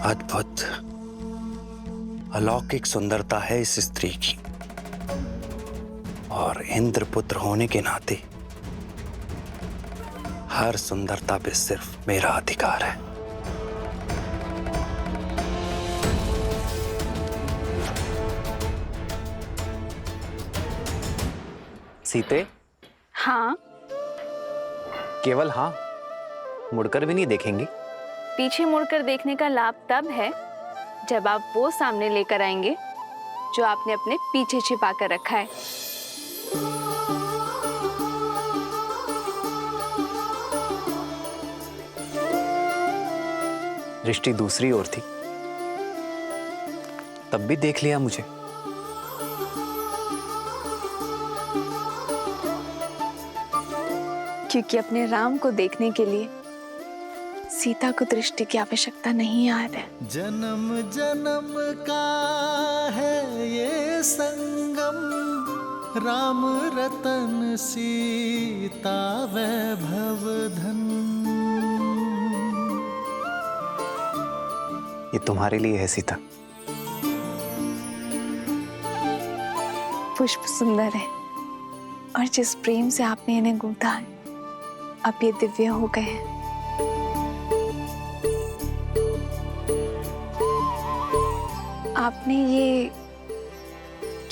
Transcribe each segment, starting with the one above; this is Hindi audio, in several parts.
अद्भुत अलौकिक सुंदरता है इस स्त्री की, और इंद्रपुत्र होने के नाते हर सुंदरता पे सिर्फ मेरा अधिकार है। सीते। हाँ। केवल हाँ, मुड़कर भी नहीं देखेंगी? पीछे मुड़कर देखने का लाभ तब है जब आप वो सामने लेकर आएंगे जो आपने अपने पीछे छिपा कर रखा है। दृष्टि दूसरी ओर थी, तब भी देख लिया मुझे। क्योंकि अपने राम को देखने के लिए सीता को दृष्टि की आवश्यकता नहीं आ रहा है। जन्म जन्म का है ये संगम, राम रतन सीता वैभव धन। ये तुम्हारे लिए है सीता। पुष्प सुंदर है, और जिस प्रेम से आपने इन्हें गूंथा है, अब ये दिव्य हो गए हैं। आपने ये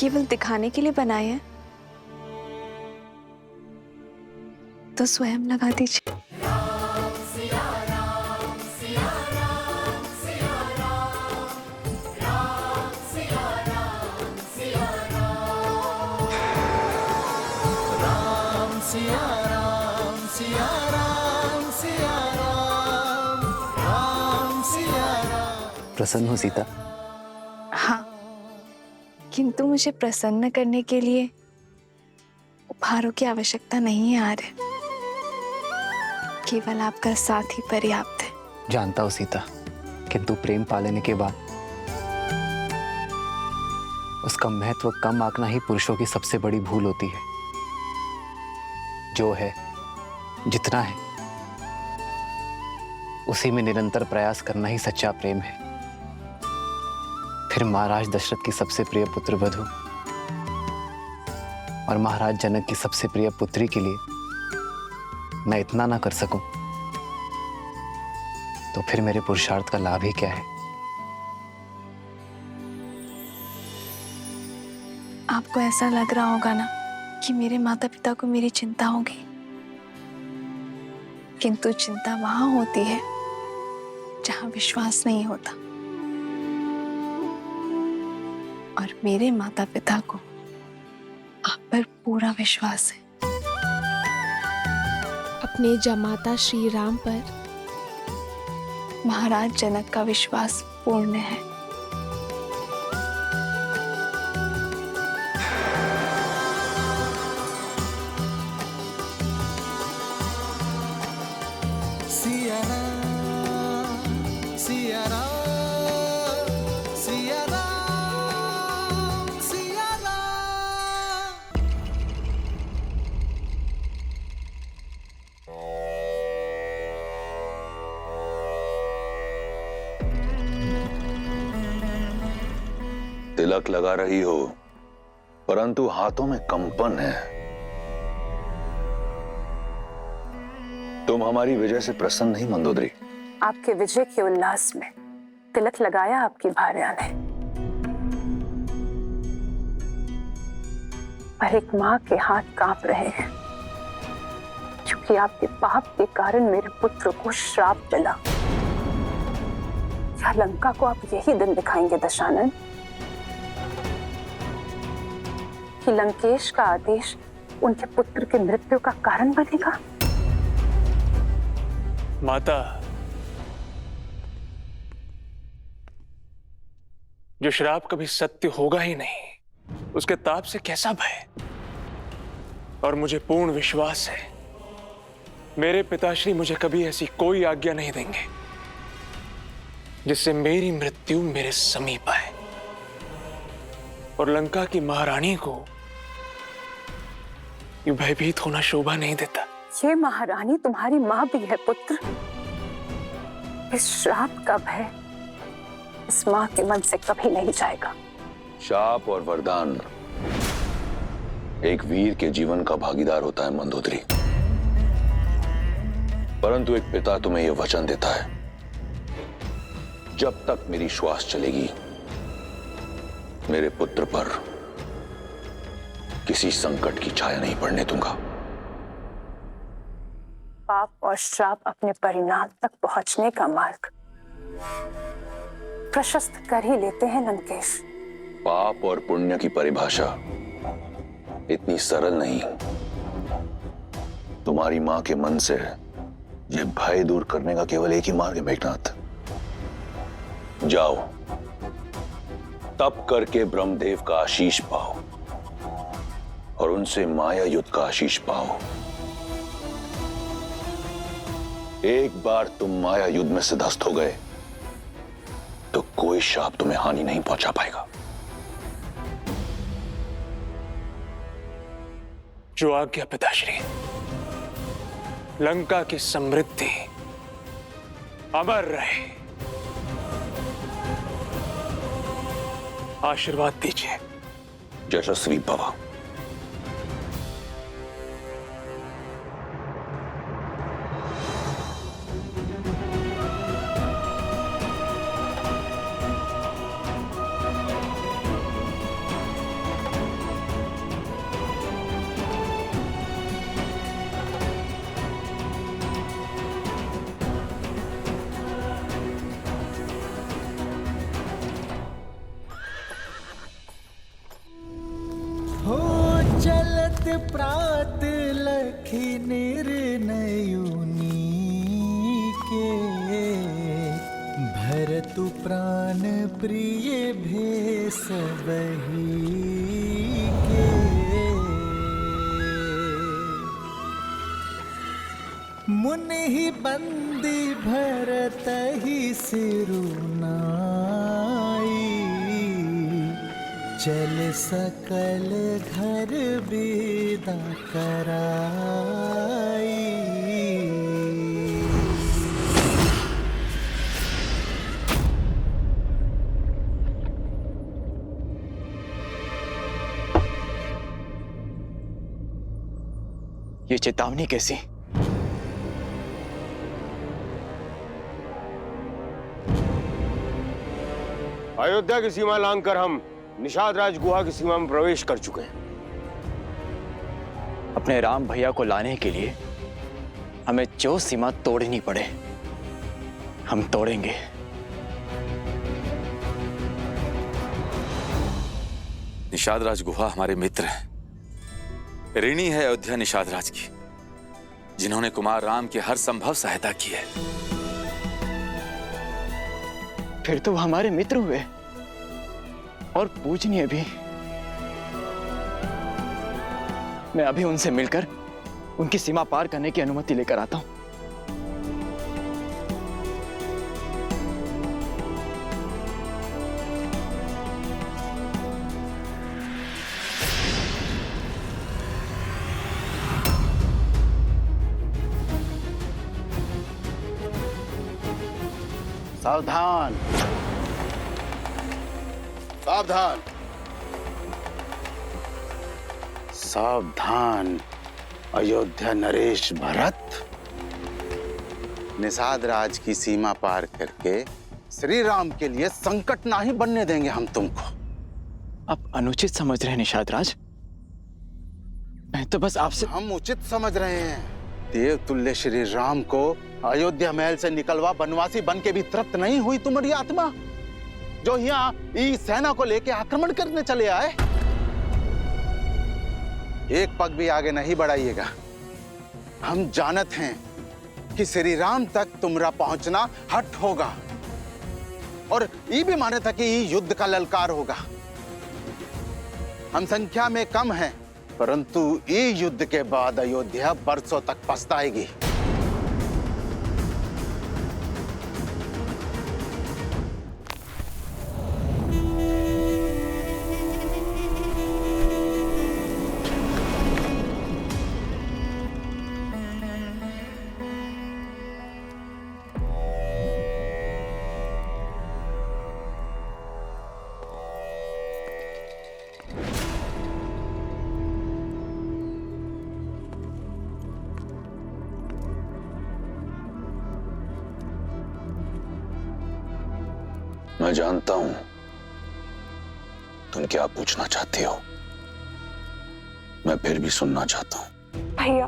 केवल दिखाने के लिए बनाए हैं, तो स्वयं लगा दीजिए। प्रसन्न हो सीता? हाँ, किंतु मुझे प्रसन्न करने के लिए उपहारों की आवश्यकता नहीं है आर्य। केवल आपका साथ ही पर्याप्त है। जानता हूं सीता, किंतु प्रेम पालेने के बाद उसका महत्व कम आंकना ही पुरुषों की सबसे बड़ी भूल होती है। जो है, जितना है, उसी में निरंतर प्रयास करना ही सच्चा प्रेम है। फिर महाराज दशरथ की सबसे प्रिय पुत्र वधु और महाराज जनक की सबसे प्रिय पुत्री के लिए मैं इतना ना कर सकूं, तो फिर मेरे पुरुषार्थ का लाभ ही क्या है? आपको ऐसा लग रहा होगा ना कि मेरे माता पिता को मेरी चिंता होगी, किंतु चिंता वहां होती है जहां विश्वास नहीं होता, और मेरे माता पिता को आप पर पूरा विश्वास है। अपने जमाता श्री राम पर महाराज जनक का विश्वास पूर्ण है। सिया राम, सिया राम, सिया राम, सिया राम। तिलक लगा रही हो, परंतु हाथों में कंपन है। तुम हमारी विजय से प्रसन्न नहीं मंदोदरी? आपके विजय के उल्लास में तिलक लगाया आपकी भार्या ने, पर एक मां के हाथ कांप रहे हैं, क्योंकि आपके पाप के कारण मेरे पुत्र को श्राप चला। क्या लंका को आप यही दिन दिखाएंगे दशानन, कि लंकेश का आदेश उनके पुत्र की मृत्यु का कारण बनेगा? माता, जो श्राप कभी सत्य होगा ही नहीं, उसके ताप से कैसा भय? और मुझे पूर्ण विश्वास है मेरे पिताश्री मुझे कभी ऐसी कोई आज्ञा नहीं देंगे जिससे मेरी मृत्यु मेरे समीप आए और लंका की महारानी को यूं भयभीत होना शोभा नहीं देता। ये महारानी तुम्हारी मां भी है पुत्र। इस श्राप का भय इस मां के मन से कभी नहीं जाएगा। शाप और वरदान एक वीर के जीवन का भागीदार होता है मंदोदरी, परंतु एक पिता तुम्हें यह वचन देता है, जब तक मेरी श्वास चलेगी मेरे पुत्र पर किसी संकट की छाया नहीं पड़ने दूंगा। पाप और श्राप अपने परिणाम तक पहुंचने का मार्ग प्रशस्त कर ही लेते हैं लंकेश। पाप और पुण्य की परिभाषा इतनी सरल नहीं। तुम्हारी मां के मन से यह भय दूर करने का केवल एक ही मार्ग है मेघनाथ। जाओ, तप करके ब्रह्मदेव का आशीष पाओ और उनसे माया युद्ध का आशीष पाओ। एक बार तुम माया युद्ध में सिद्धस्त हो गए तो कोई शाप तुम्हें हानि नहीं पहुंचा पाएगा। जो आज्ञा पिताश्री। लंका की समृद्धि अमर रहे। आशीर्वाद दीजिए। यशस्वी भव। हो चलत प्रात लखी निर्णयुनी के, भरतु प्राण प्रिय भेष बही के। मुनि ही बंदी भरत ही सिरुनाई, चल सकल घर विदा कराई। ये चेतावनी कैसी? अयोध्या की सीमा लांघकर हम निषाद राज गुहा की सीमा में प्रवेश कर चुके हैं। अपने राम भैया को लाने के लिए हमें जो सीमा तोड़नी पड़े हम तोड़ेंगे। निषाद राज गुहा हमारे मित्र हैं। ऋणी है अयोध्या निषाद राज की, जिन्होंने कुमार राम की हर संभव सहायता की है। फिर तो वो हमारे मित्र हुए और पूजनीय भी। मैं अभी उनसे मिलकर उनकी सीमा पार करने की अनुमति लेकर आता हूं। सावधान, सावधान, सावधान। अयोध्या नरेश भरत निषाद राज की सीमा पार करके श्री राम के लिए संकट नहीं बनने देंगे हम तुमको। आप अनुचित समझ रहे हैं निषाद राज। मैं तो बस आपसे। हम उचित समझ रहे हैं। देव तुल्य श्री राम को अयोध्या महल से निकलवा बनवासी बन के भी तृप्त नहीं हुई तुम्हारी आत्मा, जो यहाँ इस सेना को लेके आक्रमण करने चले आए। एक पग भी आगे नहीं बढ़ाइएगा। हम जानत हैं कि श्री राम तक तुम्हारा पहुंचना हट होगा और ये भी माने था कि ये युद्ध का ललकार होगा। हम संख्या में कम हैं, परंतु ये युद्ध के बाद अयोध्या बरसों तक पछताएगी। मैं जानता हूं तुम क्या पूछना चाहती हो। मैं फिर भी सुनना चाहता हूं। भैया,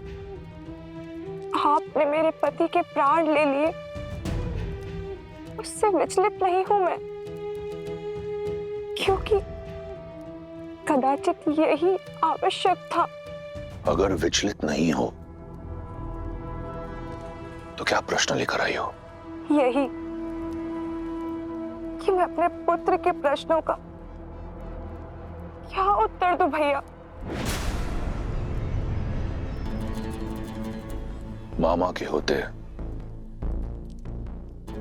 आपने मेरे पति के प्राण ले लिए, उससे विचलित नहीं हूं मैं, क्योंकि कदाचित यही आवश्यक था। अगर विचलित नहीं हो तो क्या प्रश्न लेकर आई हो? यही कि मैं अपने पुत्र के प्रश्नों का क्या उत्तर दूं भैया। मामा के होते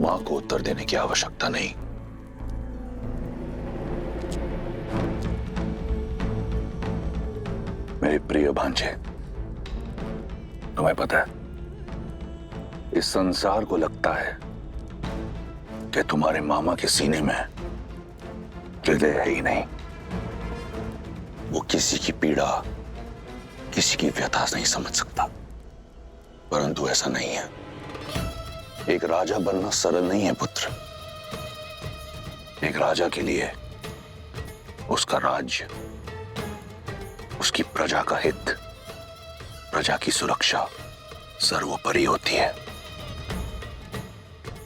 मां को उत्तर देने की आवश्यकता नहीं। मेरे प्रिय भांजे, तुम्हें पता है इस संसार को लगता है कि तुम्हारे मामा के सीने में हृदय है ही नहीं। वो किसी की पीड़ा, किसी की व्यथा नहीं समझ सकता, परंतु ऐसा नहीं है। एक राजा बनना सरल नहीं है पुत्र। एक राजा के लिए उसका राज्य, उसकी प्रजा का हित, प्रजा की सुरक्षा सर्वोपरि होती है।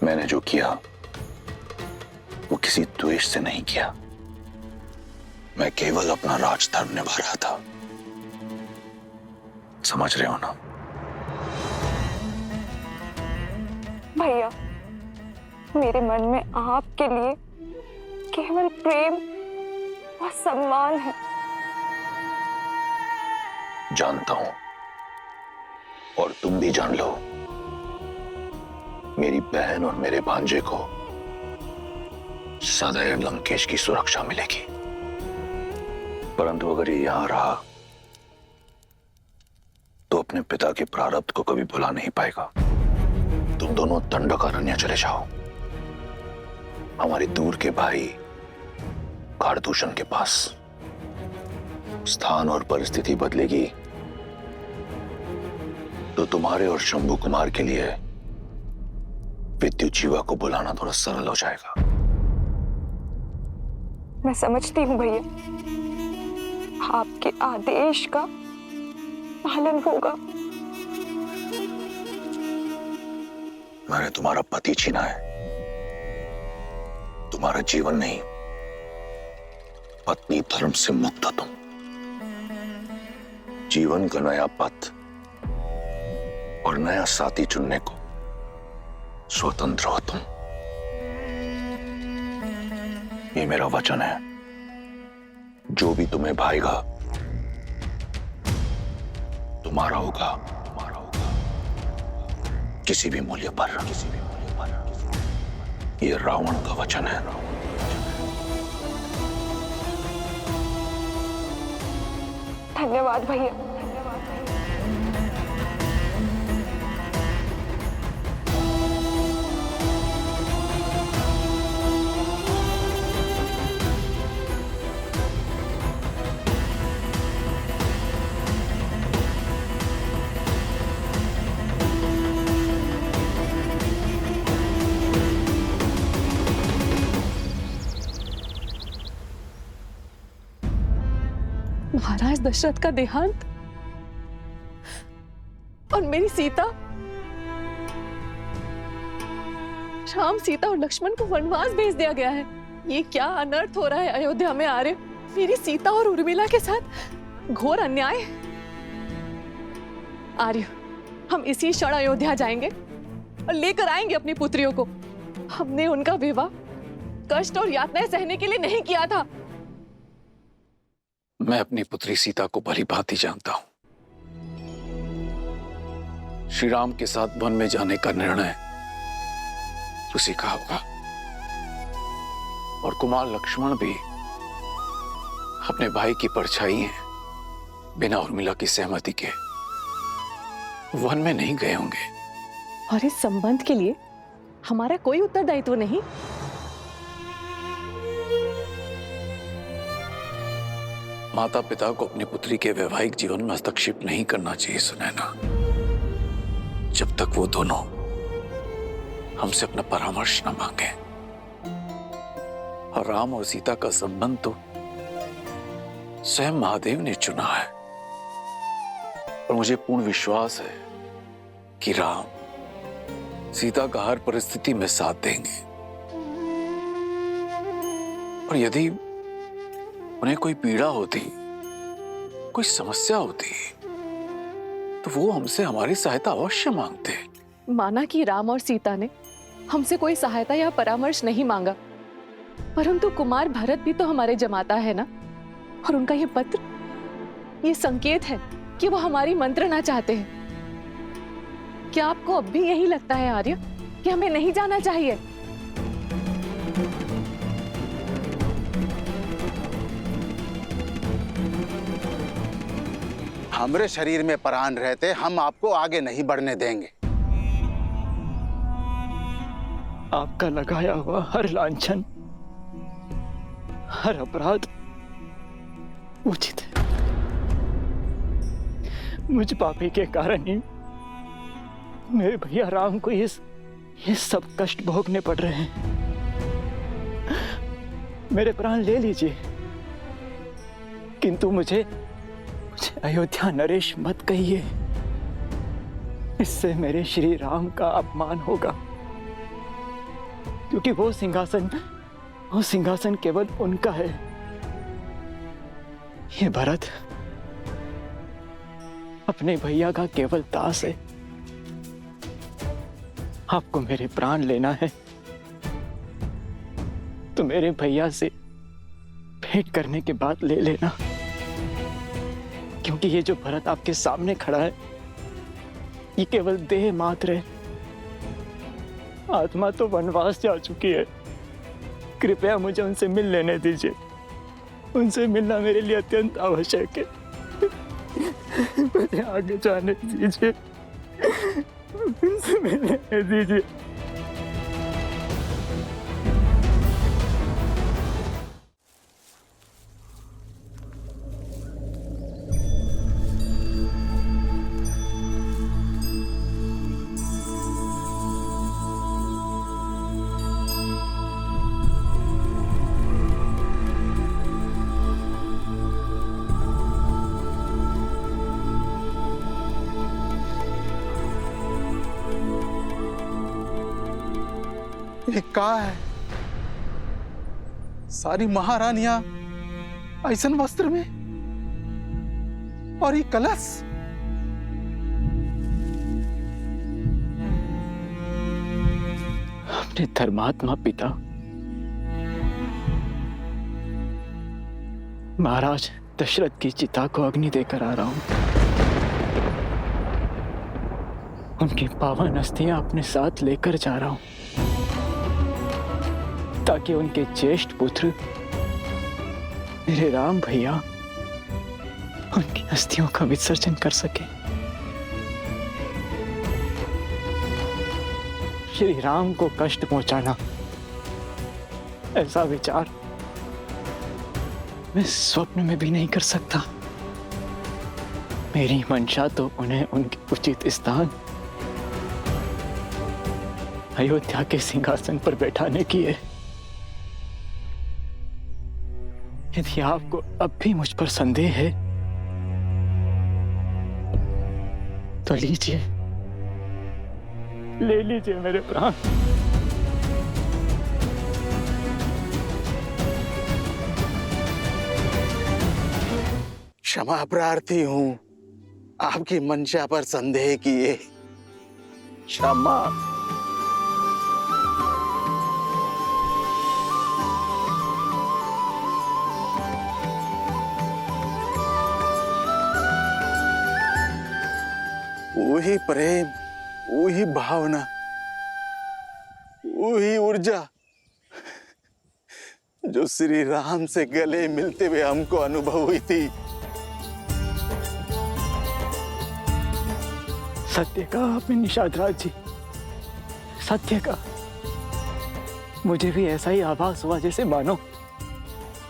मैंने जो किया वो किसी द्वेष से नहीं किया। मैं केवल अपना राजधर्म निभा रहा था। समझ रहे हो ना? भैया, मेरे मन में आपके लिए केवल प्रेम और सम्मान है। जानता हूं, और तुम भी जान लो। मेरी बहन और मेरे भांजे को सदैव लंकेश की सुरक्षा मिलेगी, परंतु अगर ये यहां रहा तो अपने पिता के प्रारब्ध को कभी भुला नहीं पाएगा। तुम दोनों दंडकारण्य चले जाओ, हमारे दूर के भाई कारदूषण के पास। स्थान और परिस्थिति बदलेगी तो तुम्हारे और शंभू कुमार के लिए विद्युत जीवा को बुलाना थोड़ा सरल हो जाएगा। मैं समझती हूँ भैया, आपके आदेश का पालन होगा। मैंने तुम्हारा पति छीना है, तुम्हारा जीवन नहीं। पत्नी धर्म से मुक्त हो तुम। जीवन का नया पथ और नया साथी चुनने को स्वतंत्र हो तुम। ये मेरा वचन है, जो भी तुम्हें भाएगा तुम्हारा होगा, तुम्हारा होगा, किसी भी मूल्य पर, किसी भी मूल्य पर। ये रावण का वचन है। धन्यवाद भैया। महाराज दशरथ का देहांत और मेरी सीता, राम, सीता और लक्ष्मण को वनवास भेज दिया गया है। ये क्या अनर्थ हो रहा है अयोध्या में आर्य? मेरी सीता और उर्मिला के साथ घोर अन्याय। आर्य, हम इसी क्षण अयोध्या जाएंगे और लेकर आएंगे अपनी पुत्रियों को। हमने उनका विवाह कष्ट और यातनाएं सहने के लिए नहीं किया था। मैं अपनी पुत्री सीता को भली भांति जानता हूं। श्री राम के साथ वन में जाने का निर्णय उसी का होगा, और कुमार लक्ष्मण भी अपने भाई की परछाई हैं। बिना उर्मिला की सहमति के वन में नहीं गए होंगे। और इस संबंध के लिए हमारा कोई उत्तरदायित्व नहीं। माता पिता को अपनी पुत्री के वैवाहिक जीवन में हस्तक्षेप नहीं करना चाहिए सुनैना, जब तक वो दोनों हमसे अपना परामर्श न मांगे। और राम और सीता का संबंध तो स्वयं महादेव ने चुना है। और मुझे पूर्ण विश्वास है कि राम सीता का हर परिस्थिति में साथ देंगे। और यदि उन्हें कोई पीड़ा होती, कोई समस्या होती, तो वो हमसे हमारी सहायता अवश्य मांगते। माना कि राम और सीता ने हमसे कोई सहायता या परामर्श नहीं मांगा, परंतु कुमार भरत भी तो हमारे जमाता है ना। और उनका ये पत्र, ये संकेत है कि वो हमारी मंत्रणा चाहते हैं। क्या आपको अब भी यही लगता है आर्य कि हमें नहीं जाना चाहिए? हमारे शरीर में प्राण रहते हम आपको आगे नहीं बढ़ने देंगे। आपका लगाया हुआ हर लांछन, हर अपराध उचित है। मुझ पापी के कारण ही मेरे भैया राम को ये सब कष्ट भोगने पड़ रहे हैं। मेरे प्राण ले लीजिए, किंतु मुझे अयोध्या नरेश मत कहिए। इससे मेरे श्री राम का अपमान होगा, क्योंकि वो सिंहासन केवल उनका है। ये भरत अपने भैया का केवल दास है। आपको मेरे प्राण लेना है तो मेरे भैया से भेंट करने के बाद ले लेना, क्योंकि ये जो भरत आपके सामने खड़ा है ये केवल देह मात्र है। आत्मा तो वनवास जा चुकी है। कृपया मुझे उनसे मिल लेने दीजिए। उनसे मिलना मेरे लिए अत्यंत आवश्यक है। मुझे आगे जाने दीजिए, उनसे मिलने दीजिए। ये का है? सारी महारानियां ऐसन वस्त्र में, और ये कलश। अपने धर्मात्मा पिता महाराज दशरथ की चिता को अग्नि देकर आ रहा हूं। उनकी पावन अस्थियां अपने साथ लेकर जा रहा हूं, ताकि उनके ज्येष्ठ पुत्र मेरे राम भैया उनकी अस्थियों का विसर्जन कर सके। श्री राम को कष्ट पहुंचाना, ऐसा विचार मैं स्वप्न में भी नहीं कर सकता। मेरी मंशा तो उन्हें उनके उचित स्थान अयोध्या के सिंहासन पर बैठाने की है। यदि आपको अब भी मुझ पर संदेह है तो लीजिए, ले लीजिए मेरे प्राण। क्षमा प्रार्थी हूं आपकी मंशा पर संदेह किए। क्षमा। वही प्रेम, वही भावना, वही ऊर्जा जो श्री राम से गले मिलते हुए हमको अनुभव हुई थी। सत्य कहा आपने निषाद राज जी, सत्य का। मुझे भी ऐसा ही आभास हुआ जैसे मानो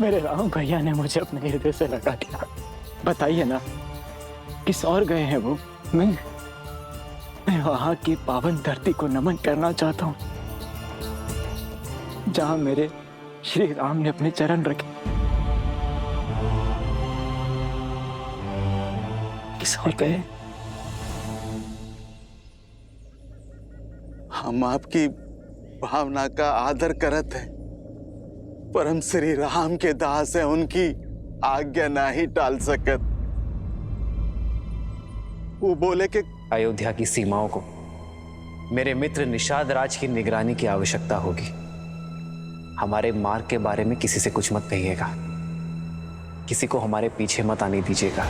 मेरे राम भैया ने मुझे अपने हृदय से लगा दिया। बताइए ना, किस और गए हैं वो? मैं वहां की पावन धरती को नमन करना चाहता हूं, जहां मेरे श्री राम ने अपने चरण रखे। किस और कहे, हम आपकी भावना का आदर करत हैं, पर हम श्री राम के दास हैं, उनकी आज्ञा नहीं टाल सकत। वो बोले कि अयोध्या की सीमाओं को मेरे मित्र निषाद राज की निगरानी की आवश्यकता होगी। हमारे मार्ग के बारे में किसी से कुछ मत कहिएगा, किसी को हमारे पीछे मत आने दीजिएगा।